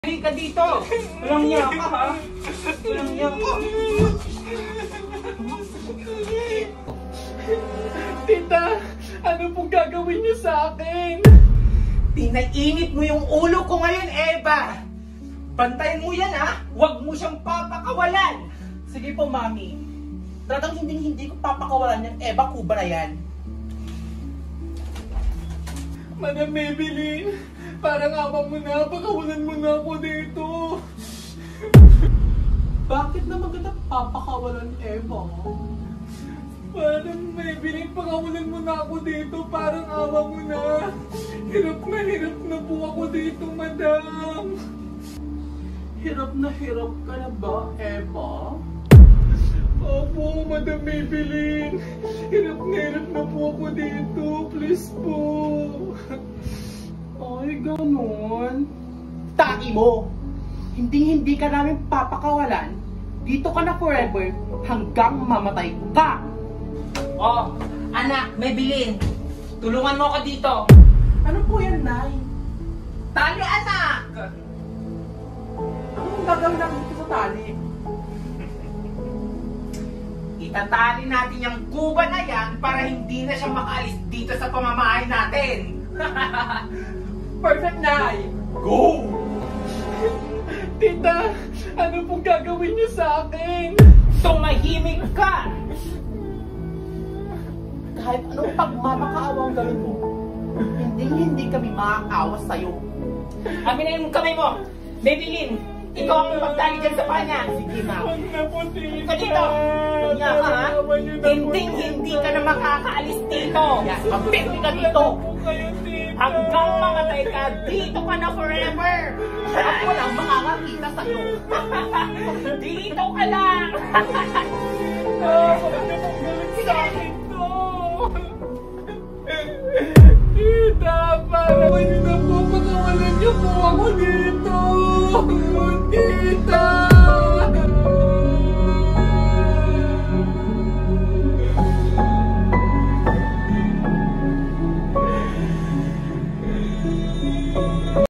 Halika dito! Walang niya ka, ha? Walang niya ka. Tita, ano pong gagawin niyo sa akin? Pinainit mo yung ulo ko ngayon, Eva! Bantayan mo yan, ha? Huwag mo siyang papakawalan! Sige po, Mami. Talagang hindi ko papakawalan yung Eva Cuba na yan. Madam Maybelline, parang awa mo na, pakawalan mo na ako dito. Bakit naman kita papakawalan, Eva? Madam Maybelline, pakawalan mo na ako dito, parang awa mo na. Hirap na po ako dito, madam. Hirap ka na ba, Eva? Opo, Madam Maybelline. Hirap na po ako dito. Please po. Ay, ganon. Taki mo! Hindi ka namin papakawalan. Dito ka na forever hanggang mamatay ka! Oh, anak, Maybelline, tulungan mo ako dito. Ano po yan, Nay? Tali, anak! Anong gagawin namin dito sa tali? Itatali natin yung kuba na yan para hindi na siya makaalis dito sa pamamahay natin. Perfect, Nay! Go! Tita, ano pong gagawin niyo sa akin? Tumahimik ka! Kahit anong pagmamakaawa ang gawin mo, hindi kami maaawa sa'yo. Aminayin mo kamay mo! Maybelline, ikaw ang magtali dyan sa panya. Sige, ma. Huwag na po, Tita. Ikaw dito. Kanya ka, ha? Hindi ka na makakaalis dito. Mabiti ka dito. Hanggang mamatay ka, dito ka na forever. Ako lang makakakita sa'yo. Dito ka lang. Huwag na pong galit sa akin to. Tita, parang na po, pakawalan niyo po ako dito. Tita!